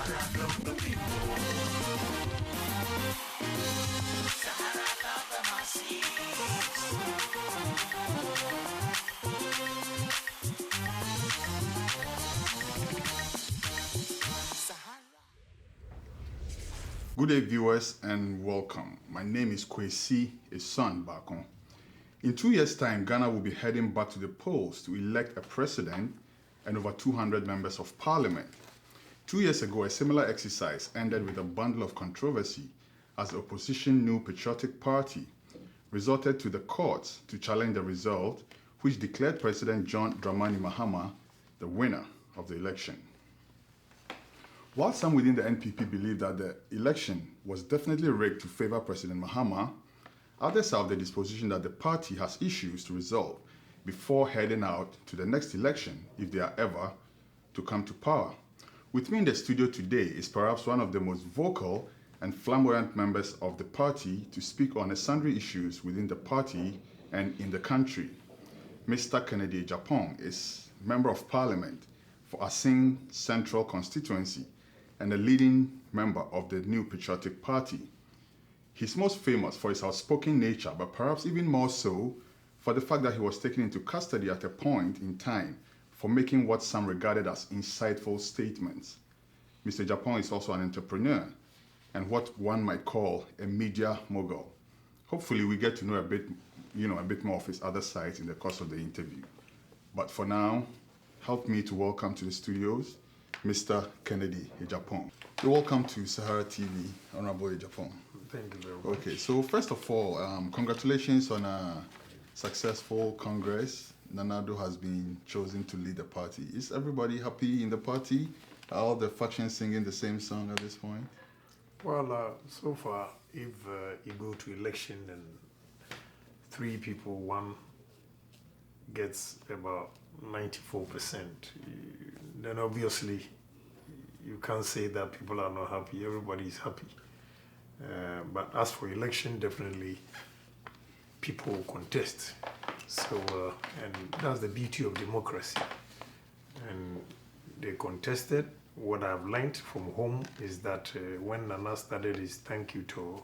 Good day, viewers, and welcome. My name is Kwesi, his son, Baako. In 2 years' time, Ghana will be heading back to the polls to elect a president and over 200 members of parliament. 2 years ago, a similar exercise ended with a bundle of controversy as the opposition New Patriotic Party resorted to the courts to challenge the result, which declared President John Dramani Mahama the winner of the election. While some within the NPP believe that the election was definitely rigged to favor President Mahama, others are of the disposition that the party has issues to resolve before heading out to the next election if they are ever to come to power. With me in the studio today is perhaps one of the most vocal and flamboyant members of the party to speak on the sundry issues within the party and in the country. Mr. Kennedy Agyapong is Member of Parliament for Assin Central Constituency and a leading member of the New Patriotic Party. He's most famous for his outspoken nature, but perhaps even more so for the fact that he was taken into custody at a point in time for making what some regarded as insightful statements. Mr. Agyapong is also an entrepreneur and what one might call a media mogul. Hopefully we get to know a bit more of his other sides in the course of the interview. But for now, help me to welcome to the studios Mr. Kennedy Agyapong. You're welcome to SaharaTV, Honorable Agyapong. Thank you very much. Okay, so first of all, congratulations on a successful Congress. Nana Addo has been chosen to lead the party. Is everybody happy in the party? Are all the factions singing the same song at this point? Well, so far, if you go to election and three people, one gets about 94%, then obviously you can't say that people are not happy. Everybody is happy. But as for election, definitely people contest. So, and that's the beauty of democracy. And they contested. What I've learned from home is that when Nana started his thank you tour,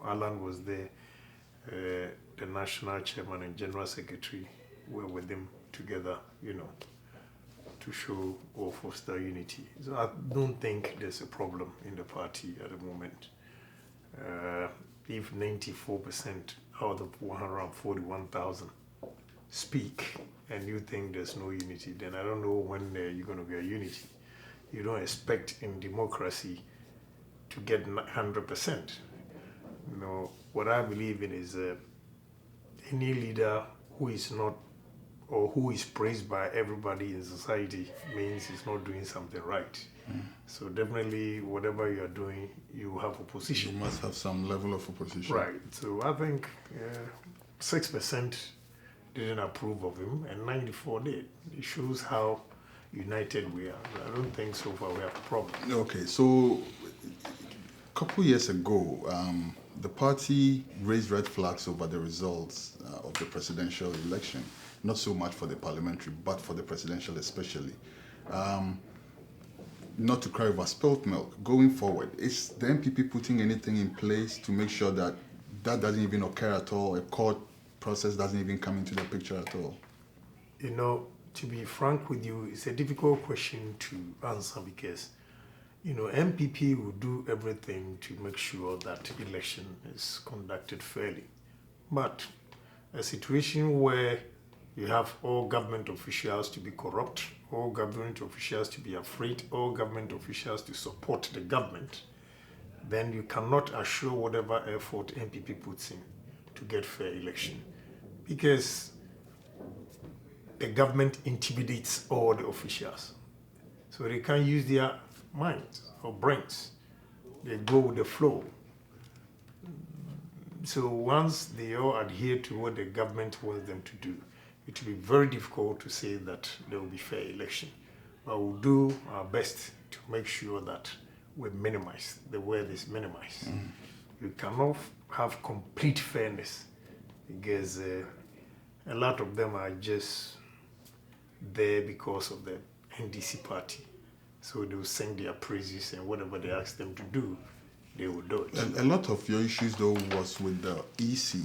Alan was there, the national chairman and general secretary were with him together, to show or foster unity. So I don't think there's a problem in the party at the moment. If 94% out of 141,000 speak and you think there's no unity, then I don't know when you're going to get unity. You don't expect in democracy to get 100%. What I believe in is any leader who is not or who is praised by everybody in society means he's not doing something right. So definitely whatever you are doing, you have opposition. You must have some level of opposition. Right. So I think 6% didn't approve of him and 94 did. It shows how united we are. I don't think so far we have a problem. Okay, so a couple years ago, the party raised red flags over the results of the presidential election. Not so much for the parliamentary, but for the presidential especially. Not to cry over spilt milk, going forward, is the MPP putting anything in place to make sure that that doesn't even occur at all, a court process doesn't even come into the picture at all? To be frank with you, it's a difficult question to answer because, MPP will do everything to make sure that election is conducted fairly. But a situation where you have all government officials to be corrupt, all government officials to be afraid, all government officials to support the government, then you cannot assure whatever effort MPP puts in to get fair election. Because the government intimidates all the officials. So they can't use their minds or brains. They go with the flow. So once they all adhere to what the government wants them to do, it will be very difficult to say that there will be fair election. But we'll do our best to make sure that we minimize, the word is minimize. You cannot have complete fairness because a lot of them are just there because of the NDC party. So they will sing their praises, and whatever they ask them to do, they will do it. A lot of your issues, though, was with the EC.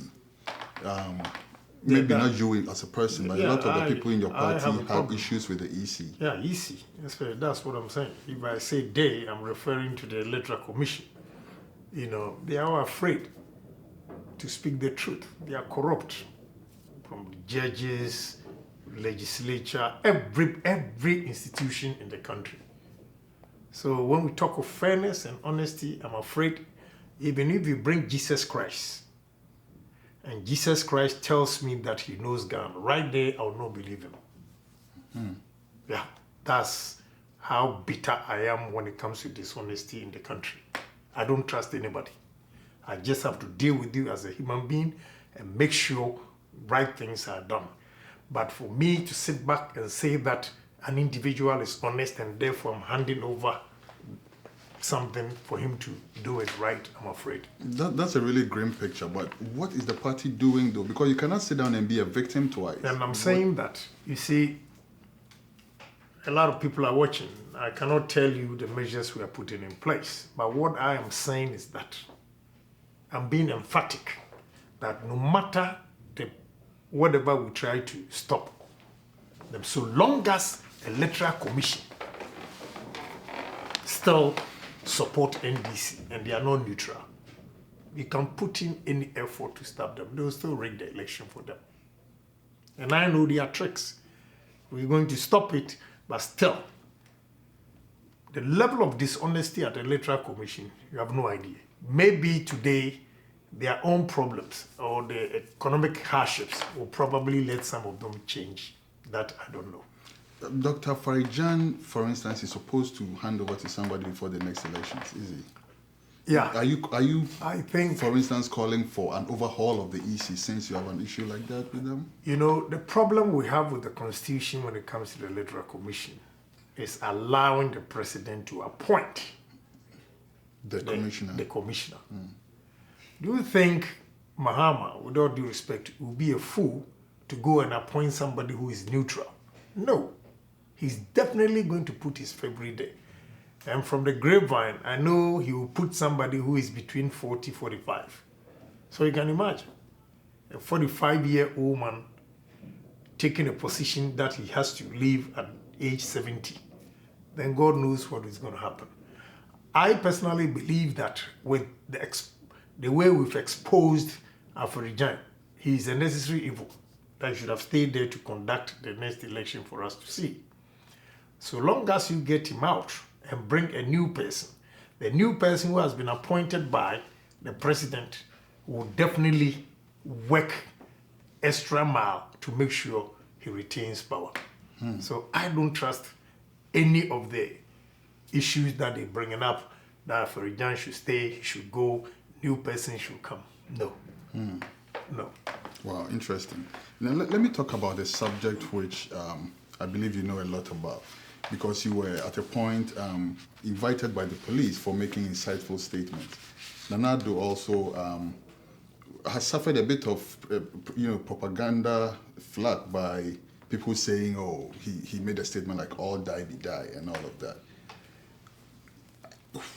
Maybe not you as a person, but a lot of the people in your party have issues with the EC. Yeah, EC. That's what I'm saying. If I say they, I'm referring to the Electoral Commission. You know, they are afraid to speak the truth. They are corrupt, from the judges, legislature, every institution in the country. So when we talk of fairness and honesty, I'm afraid even if you bring Jesus Christ, and Jesus Christ tells me that he knows Ghana, right there I will not believe him. Yeah, that's how bitter I am when it comes to dishonesty in the country. I don't trust anybody. I just have to deal with you as a human being and make sure right things are done. But for me to sit back and say that an individual is honest and therefore I'm handing over something for him to do it right, I'm afraid. That's a really grim picture, but what is the party doing though? Because you cannot sit down and be a victim twice. And I'm saying that, you see, a lot of people are watching. I cannot tell you the measures we are putting in place, but what I am saying is that I'm being emphatic that no matter whatever we try to stop them, so long as Electoral Commission still support NDC and they are not neutral, you can put in any effort to stop them. They will still rig the election for them. And I know their tricks. We're going to stop it, but still, the level of dishonesty at the Electoral Commission, you have no idea. Maybe today, their own problems or the economic hardships will probably let some of them change. That I don't know. Dr. Farijan, for instance, is supposed to hand over to somebody before the next elections, is he? Yeah. Are you? I think, for instance, calling for an overhaul of the EC since you have an issue like that with them? You know, the problem we have with the Constitution when it comes to the Electoral Commission is allowing the president to appoint the commissioner. The commissioner. Do you think Mahama, with all due respect, will be a fool to go and appoint somebody who is neutral? No. He's definitely going to put his February day. And from the grapevine, I know he will put somebody who is between 40, 45. So you can imagine a 45-year-old man taking a position that he has to leave at age 70. Then God knows what is going to happen. I personally believe that with the way we've exposed Afarijan, he is a necessary evil that should have stayed there to conduct the next election for us to see. So long as you get him out and bring a new person, the new person who has been appointed by the president will definitely work extra mile to make sure he retains power. So I don't trust any of the issues that they're bringing up, that Farijan should stay, he should go, new person should come. No. No. Wow, interesting. Now, let me talk about a subject which I believe you know a lot about, because you were at a point invited by the police for making insightful statements. Nana-Addo also has suffered a bit of propaganda flack by people saying, oh, he made a statement like all die be die and all of that.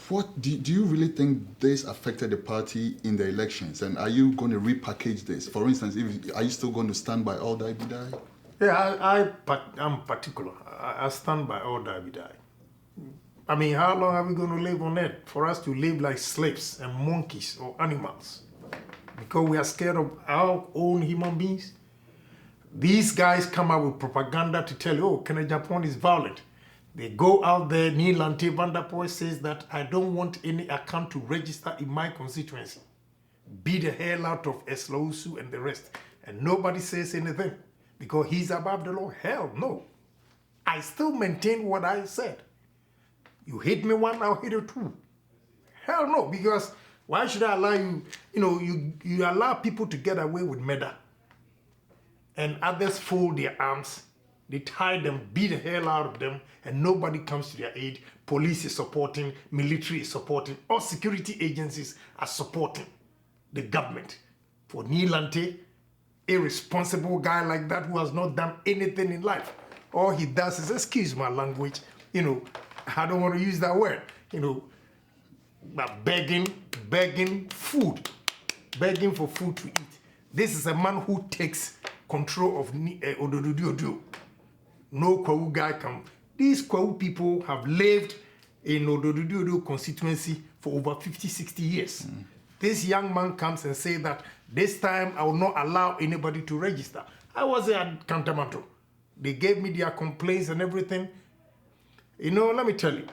What do you really think this affected the party in the elections? And are you going to repackage this? For instance, are you still going to stand by all die be die? Yeah, I'm particular. I stand by all die be die. I mean, how long are we going to live on earth? For us to live like slaves and monkeys or animals? Because we are scared of our own human beings? These guys come out with propaganda to tell you, oh, Agyapong is violent. They go out there, Nilante Vanderpoel says that I don't want any account to register in my constituency. Beat the hell out of Eslausu and the rest. And nobody says anything because he's above the law. Hell no. I still maintain what I said. You hit me one, I'll hit you two. Hell no, because why should I allow you, you allow people to get away with murder and others fold their arms, they tie them, beat the hell out of them, and nobody comes to their aid. Police is supporting, military is supporting, all security agencies are supporting the government. For Nilante, a responsible guy like that who has not done anything in life, all he does is, excuse my language, I don't want to use that word, but begging for food to eat. This is a man who takes control of Ododo. No Kwawu guy can. These Kwawu people have lived in Ododo constituency for over 50, 60 years. This young man comes and says that this time I will not allow anybody to register. I was at Kantamanto. They gave me their complaints and everything. Let me tell you,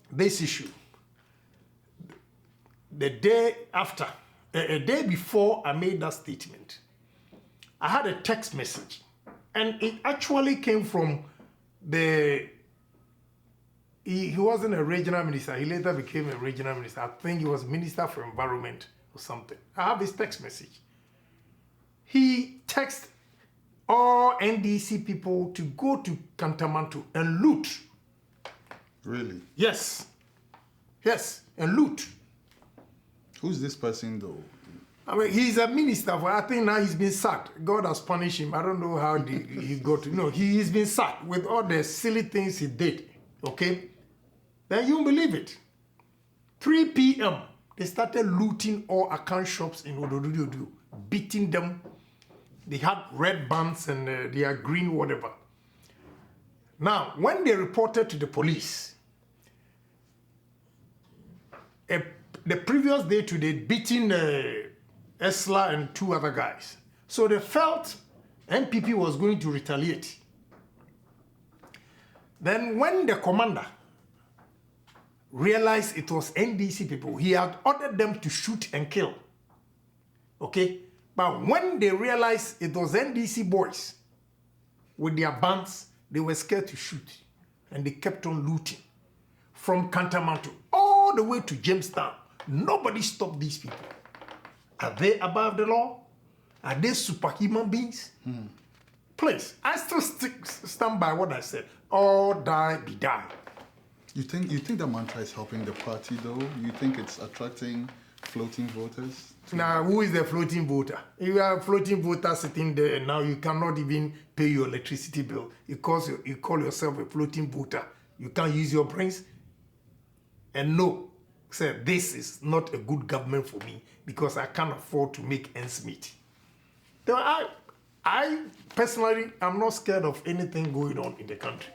this issue, the day after, a day before I made that statement, I had a text message, and it actually came from he wasn't a regional minister. He later became a regional minister. I think he was Minister for Environment or something. I have his text message. He texted all NDC people to go to Kantamanto and loot. Really? Yes, and loot. Who's this person though? I mean, he's a minister. I think now he's been sacked. God has punished him. I don't know how he got to. No, he's been sacked with all the silly things he did. Okay? Then you won't believe it. 3 p.m., they started looting all account shops in Ododo, beating them. They had red bands and they are green whatever. Now, when they reported to the police, the previous day today, beating Esla and 2 other guys. So they felt NPP was going to retaliate. Then when the commander realized it was NDC people, he had ordered them to shoot and kill. Okay? But when they realized it was NDC boys with their bands, they were scared to shoot. And they kept on looting. From Kantamanto all the way to Jamestown. Nobody stopped these people. Are they above the law? Are they superhuman beings? Please, I still stand by what I said. All die, be die. You think the mantra is helping the party though? You think it's attracting floating voters? Now, who is the floating voter? You are a floating voter sitting there and now you cannot even pay your electricity bill because you call yourself a floating voter. You can't use your brains. And no, sir, this is not a good government for me because I can't afford to make ends meet. I personally, I'm not scared of anything going on in the country.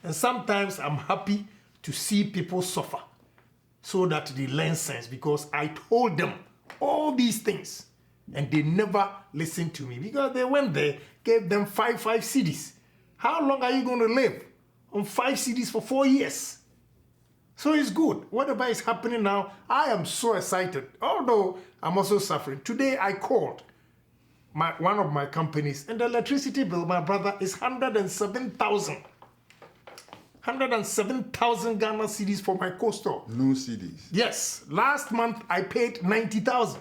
And sometimes I'm happy to see people suffer so that they learn sense because I told them all these things and they never listened to me because they went there, gave them five cedis. How long are you going to live on 5 cedis for 4 years? So it's good. Whatever is happening now, I am so excited. Although I'm also suffering. Today I called one of my companies and the electricity bill, my brother, is 107,000. 107,000 Ghana cedis for my co-store. No cedis. Yes. Last month I paid 90,000.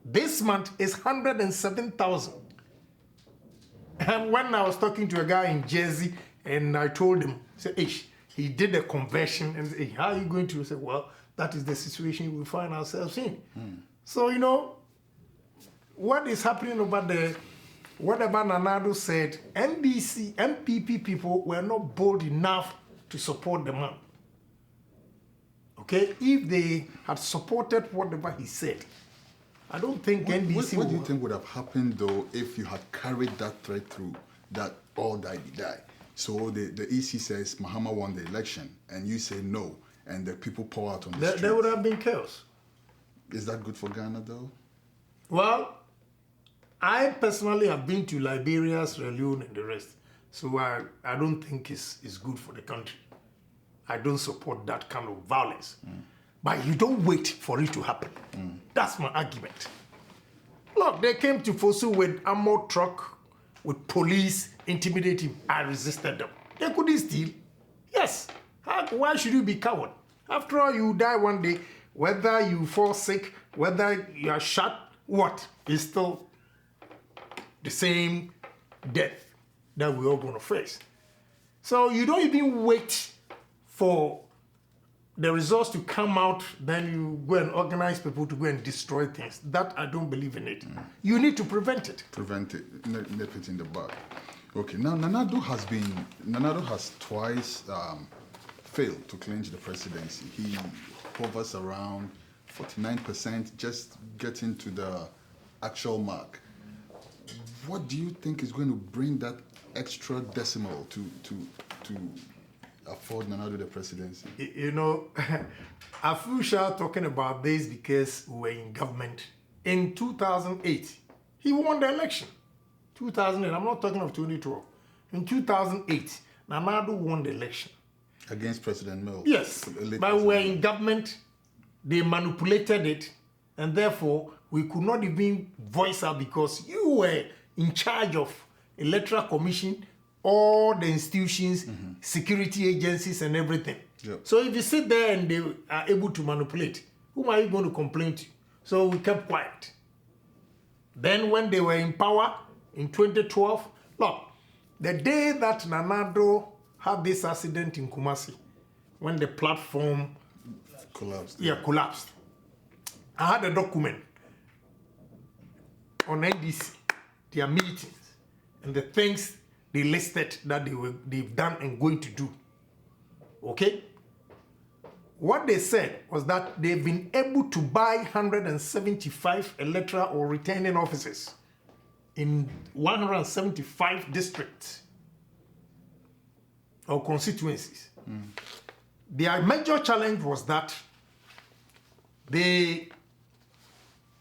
This month is 107,000. And when I was talking to a guy in Jersey and I told him, say, Ish, he did a conversion and said, how are you going to? Say, well, that is the situation we find ourselves in. So, what is happening over there, whatever Nanado said, NDC, MPP people were not bold enough to support the man. Okay? If they had supported whatever he said, I don't think NDC What do you think would have happened, though, if you had carried that threat through, that all die be die? So the EC says Mahama won the election, and you say no, and the people pour out on the streets. There would have been chaos. Is that good for Ghana, though? Well, I personally have been to Liberia, Sierra Leone, and the rest. So I don't think it's good for the country. I don't support that kind of violence. But you don't wait for it to happen. That's my argument. Look, they came to Fosu with armored truck, with police intimidating. I resisted them. They couldn't steal. Yes. Why should you be coward? After all, you die one day. Whether you fall sick, whether you are shot, what? It's still the same death that we're all going to face. So you don't even wait for the results to come out, then you go and organize people to go and destroy things. That, I don't believe in it. You need to prevent it. Prevent it, nip it in the bud. Okay, now Nanado has twice failed to clinch the presidency. He hovers around 49%, just getting to the actual mark. What do you think is going to bring that extra decimal to afford Nanado the presidency? You know, I feel sure talking about this because we were in government. In 2008, he won the election. 2008, I'm not talking of 2012. In 2008, Nanado won the election. Against President Mills? Yes, but we were in government. They manipulated it, and therefore we could not even voice out because you were in charge of electoral commission, all the institutions, security agencies, and everything. Yep. So if you sit there and they are able to manipulate, whom are you going to complain to? So we kept quiet. Then when they were in power in 2012, look, the day that Nanado had this accident in Kumasi, when the platform collapsed. I had a document on NDC, their meetings, and the things they listed that they've done and going to do. Okay? What they said was that they've been able to buy 175 electoral or returning officers in 175 districts or constituencies. Their major challenge was that they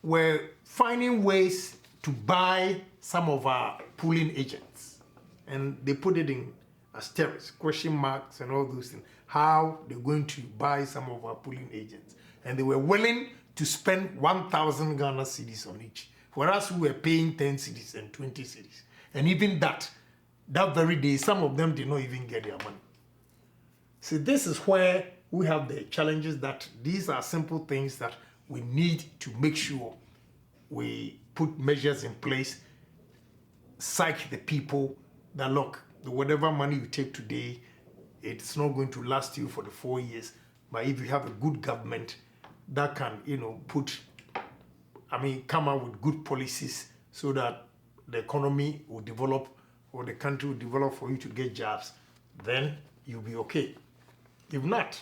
were finding ways to buy some of our polling agents. And they put it in asterisks, question marks, and all those things. How they're going to buy some of our polling agents. And they were willing to spend 1,000 Ghana cedis on each, whereas we were paying 10 cedis and 20 cedis. And even that very day, some of them did not even get their money. So this is where we have the challenges that these are simple things that we need to make sure we put measures in place, psych the people that look, whatever money you take today, it's not going to last you for the 4 years. But if you have a good government that can, come out with good policies so that the economy will develop or the country will develop for you to get jobs, then you'll be okay. If not,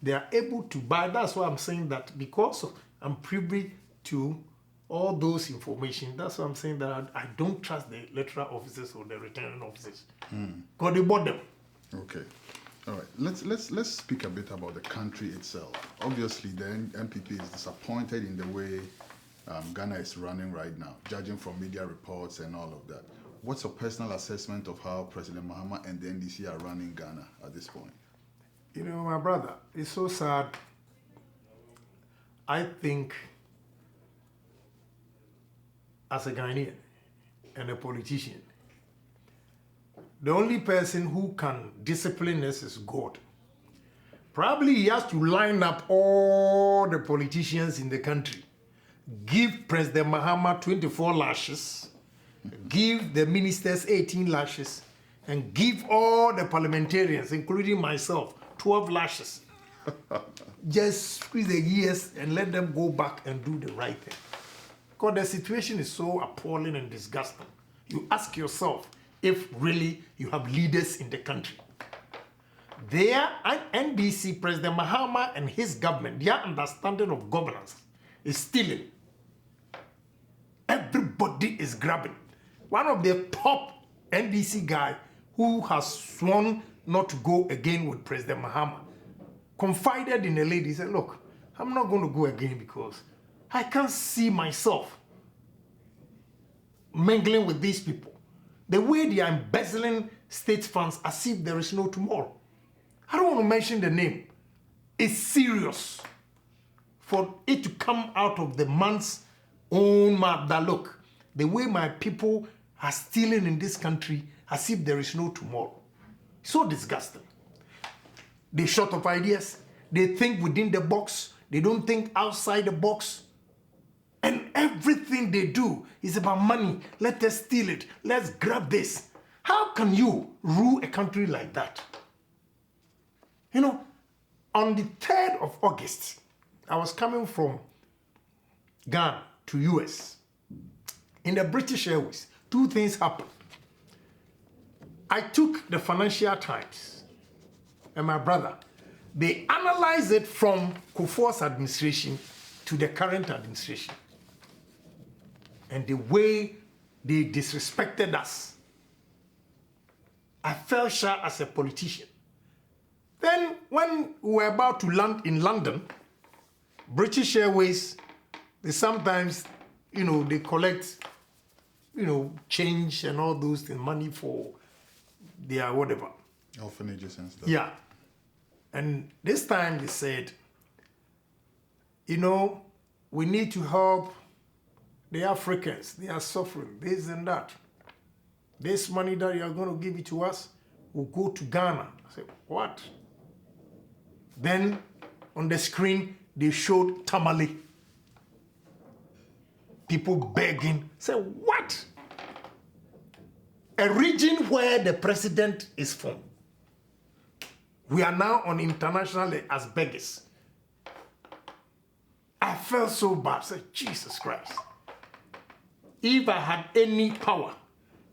they are able to buy. That's why I'm saying that because I'm privy to all those information. That's why I'm saying that I don't trust the electoral officers or the returning officers. Because they bought them. Okay. All right. Let's speak a bit about the country itself. Obviously, the NPP is disappointed in the way Ghana is running right now, judging from media reports and all of that. What's your personal assessment of how President Mahama and the NDC are running Ghana at this point? My brother, it's so sad. I think as a Ghanaian and a politician, the only person who can discipline us is God. Probably he has to line up all the politicians in the country, give President Mahama 24 lashes, give the ministers 18 lashes, and give all the parliamentarians, including myself, 12 lashes. Just squeeze the gears and let them go back and do the right thing. Because the situation is so appalling and disgusting. You ask yourself if really you have leaders in the country. Their NDC, President Mahama and his government, their understanding of governance is stealing. Everybody is grabbing. One of the top NDC guy who has sworn not to go again with President Mahama confided in a lady. He said, look, I'm not going to go again because I can't see myself mingling with these people. The way they are embezzling state funds as if there is no tomorrow. I don't want to mention the name. It's serious for it to come out of the man's own mouth that look, the way my people are stealing in this country as if there is no tomorrow. So disgusting. They short of ideas. They think within the box. They don't think outside the box. And everything they do is about money. Let us steal it. Let's grab this. How can you rule a country like that? On the 3rd of August, I was coming from Ghana to US. In the British Airways, 2 things happened. I took the Financial Times and my brother. They analyzed it from Kufuor's administration to the current administration. And the way they disrespected us, I felt shy as a politician. Then when we were about to land in London, British Airways, they sometimes, they collect, change and all those things, money for their whatever. Orphanages and stuff. Yeah. And this time they said, we need to help the Africans. They are suffering, this and that. This money that you are going to give it to us will go to Ghana. I said, what? Then on the screen, they showed Tamale. People begging. Say, what? A region where the president is from. We are now on international as beggars. I felt so bad. I said, Jesus Christ. If I had any power,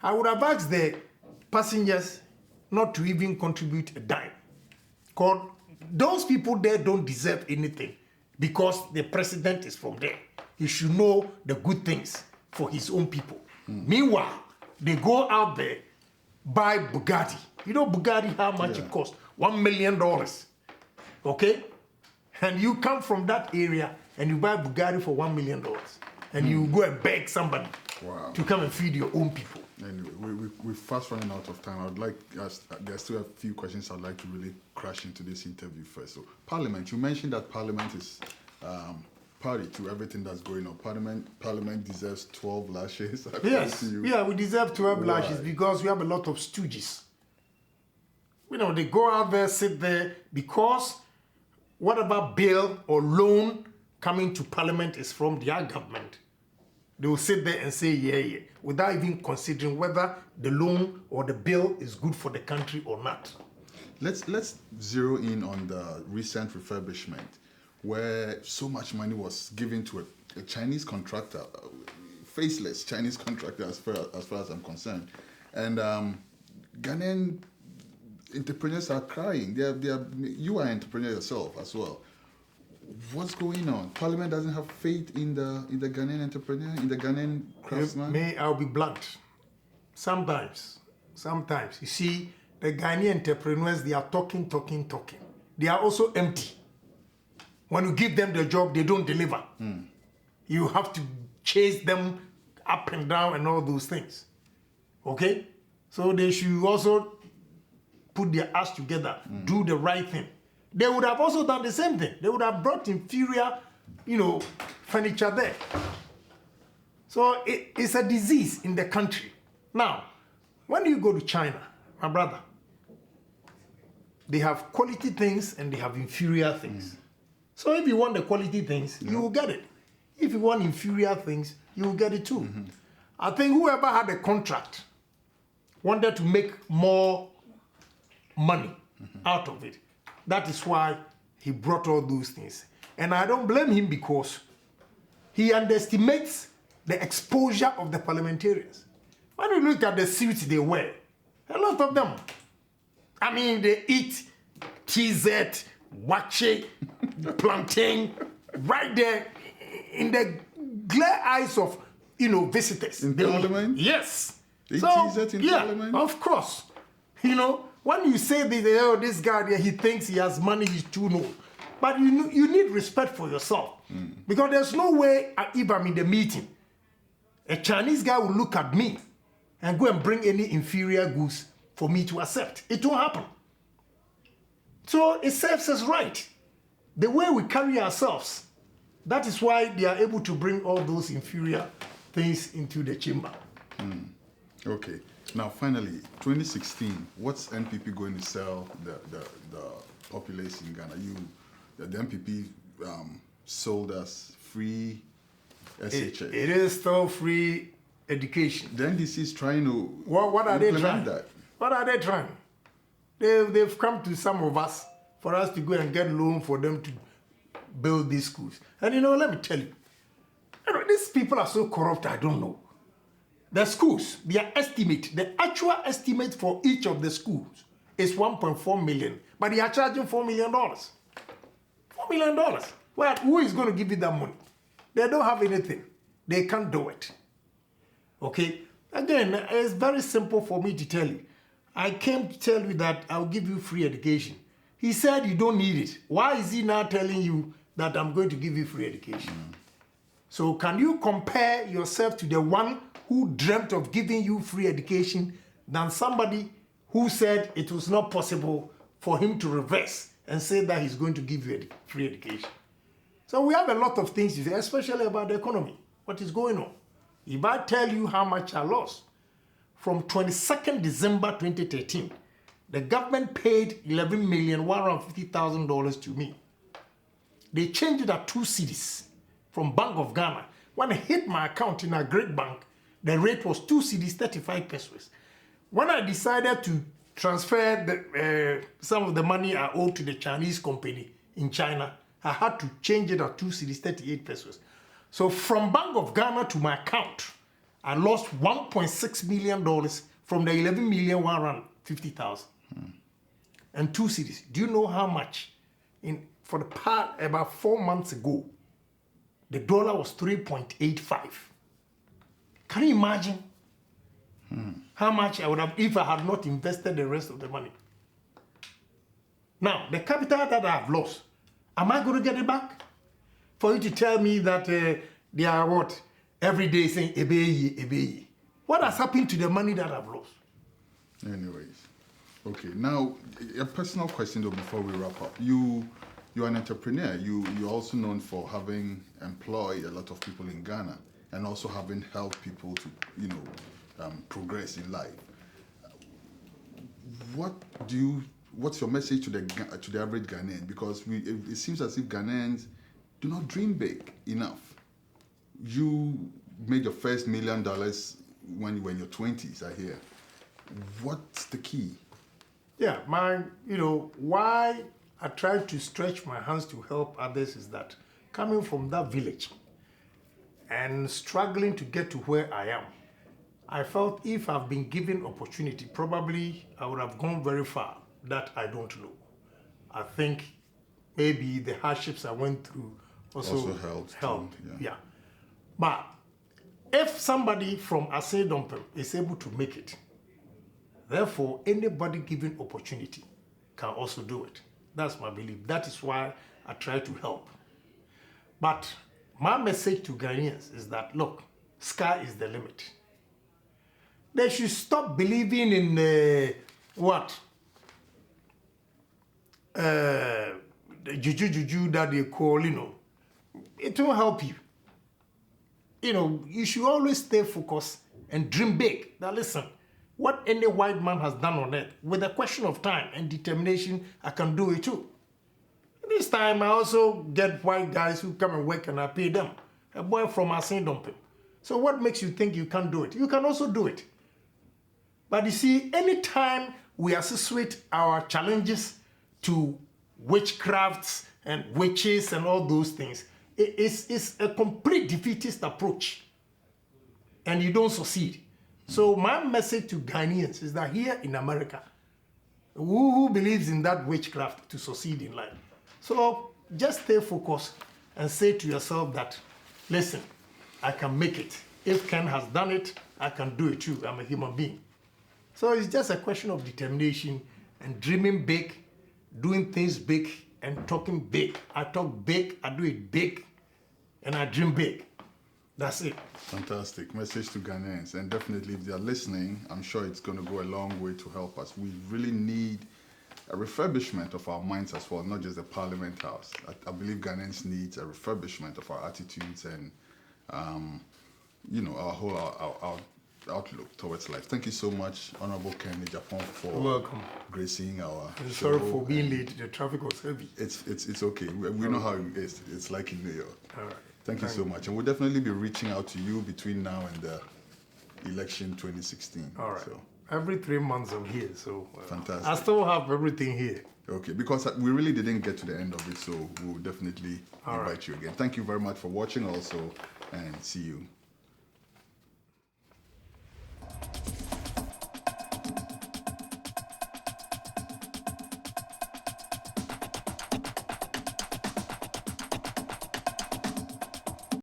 I would have asked the passengers not to even contribute a dime. Because those people there don't deserve anything because the president is from there. He should know the good things for his own people. Meanwhile, they go out there, buy Bugatti. You know Bugatti, how much it costs? $1 million. Okay? And you come from that area and you buy Bugatti for $1 million. And you go and beg somebody to come and feed your own people. Anyway, we're fast running out of time. There's still a few questions I'd like to really crash into this interview first. So, Parliament, you mentioned that Parliament is party to everything that's going on. Parliament deserves 12 lashes. Yes, we deserve 12 lashes because we have a lot of stooges. They go out there, sit there, because whatever bill or loan coming to Parliament is from their government. They will sit there and say, yeah, without even considering whether the loan or the bill is good for the country or not. Let's zero in on the recent refurbishment, where so much money was given to a Chinese contractor, faceless Chinese contractor as far as I'm concerned. And Ghanaian entrepreneurs are crying. You are an entrepreneur yourself as well. What's going on? Parliament doesn't have faith in the Ghanaian entrepreneur, in the Ghanaian craftsman? I'll be blunt. Sometimes. You see, the Ghanaian entrepreneurs, they are talking. They are also empty. When you give them the job, they don't deliver. You have to chase them up and down and all those things. Okay? So they should also put their ass together, do the right thing. They would have also done the same thing. They would have brought inferior, furniture there. So it's a disease in the country. Now, when you go to China, my brother, they have quality things and they have inferior things. So if you want the quality things, you will get it. If you want inferior things, you will get it too. I think whoever had a contract wanted to make more money out of it. That is why he brought all those things. And I don't blame him because he underestimates the exposure of the parliamentarians. When you look at the suits they wear, a lot of them, they eat TZ, wache, plantain, right there in the glare eyes of, visitors. In Parliament? Yes. They TZ in Parliament? Of course. When you say this guy, he thinks he has money, he's too low. But you need respect for yourself. Because there's no way, if I'm in the meeting, a Chinese guy will look at me and go and bring any inferior goods for me to accept. It won't happen. So it serves us right. The way we carry ourselves, that is why they are able to bring all those inferior things into the chamber. Okay. Now, finally, 2016, what's NPP going to sell the populace in Ghana? The NPP sold us free SHS. It is still free education. The NDC is trying to what are they trying? that. What are they trying? They've come to some of us for us to go and get loan for them to build these schools. And let me tell you, these people are so corrupt, I don't know. The schools, their estimate, the actual estimate for each of the schools is 1.4 million, but they are charging $4 million. $4 million. Well, who is going to give you that money? They don't have anything. They can't do it. Okay? Again, it's very simple for me to tell you. I came to tell you that I'll give you free education. He said you don't need it. Why is he now telling you that I'm going to give you free education? So can you compare yourself to the one who dreamt of giving you free education than somebody who said it was not possible for him to reverse and say that he's going to give you free education? So we have a lot of things to say, especially about the economy. What is going on? If I tell you how much I lost, from 22nd December 2013, the government paid $11,150,000 to me. They changed it at 2 cedis from Bank of Ghana. When I hit my account in a great bank, the rate was 2 cedis, 35 pesos. When I decided to transfer some of the money I owed to the Chinese company in China, I had to change it at 2 cedis, 38 pesos. So from Bank of Ghana to my account, I lost $1.6 million from the $11,150,000 and 2 cedis. Do you know how much? For the part about 4 months ago, the dollar was 3.85. Can you imagine how much I would have if I had not invested the rest of the money? Now, the capital that I have lost, am I going to get it back? For you to tell me that they are what? Every day saying, Ebeyi, Ebeyi. What has happened to the money that I've lost? Anyways, okay. Now, a personal question though before we wrap up. You're an entrepreneur. You're also known for having employed a lot of people in Ghana and also having helped people to, progress in life. What's your message to the average Ghanaian? Because it seems as if Ghanaians do not dream big enough. You made your first $1 million when you were in your 20s, I hear. What's the key? Yeah, why I try to stretch my hands to help others is that coming from that village and struggling to get to where I am, I felt if I've been given opportunity, probably I would have gone very far. That I don't know. I think maybe the hardships I went through also helped. Yeah. But if somebody from SaharaTV is able to make it, therefore anybody given opportunity can also do it. That's my belief. That is why I try to help. But my message to Ghanaians is that, look, sky is the limit. They should stop believing in the juju that they call, it won't help you. You should always stay focused and dream big. Now listen, what any white man has done on earth, with a question of time and determination, I can do it too. This time I also get white guys who come and work and I pay them. A boy from SaharaTV. So what makes you think you can't do it? You can also do it. But you see, anytime we associate our challenges to witchcrafts and witches and all those things, it's a complete defeatist approach. And you don't succeed. So my message to Ghanaians is that here in America, who believes in that witchcraft to succeed in life? So just stay focused and say to yourself that, listen, I can make it. If Ken has done it, I can do it too. I'm a human being. So it's just a question of determination and dreaming big, doing things big and talking big. I talk big, I do it big, and I dream big. That's it. Fantastic. Message to Ghanaians. And definitely if they're listening, I'm sure it's going to go a long way to help us. We really need a refurbishment of our minds as well, not just the Parliament House. I believe Ghanaians need a refurbishment of our attitudes and, our whole our outlook towards life. Thank you so much, Honorable Ken Agyapong, for welcome gracing our show. Sorry for being late. The traffic was heavy. It's okay. We know how it is. It's like in New York. All right. Thank you so much. And we'll definitely be reaching out to you between now and the election 2016. All right. So, every 3 months I'm here, so fantastic. I still have everything here. Okay, because we really didn't get to the end of it, so we'll definitely invite you again. Thank you very much for watching also, and see you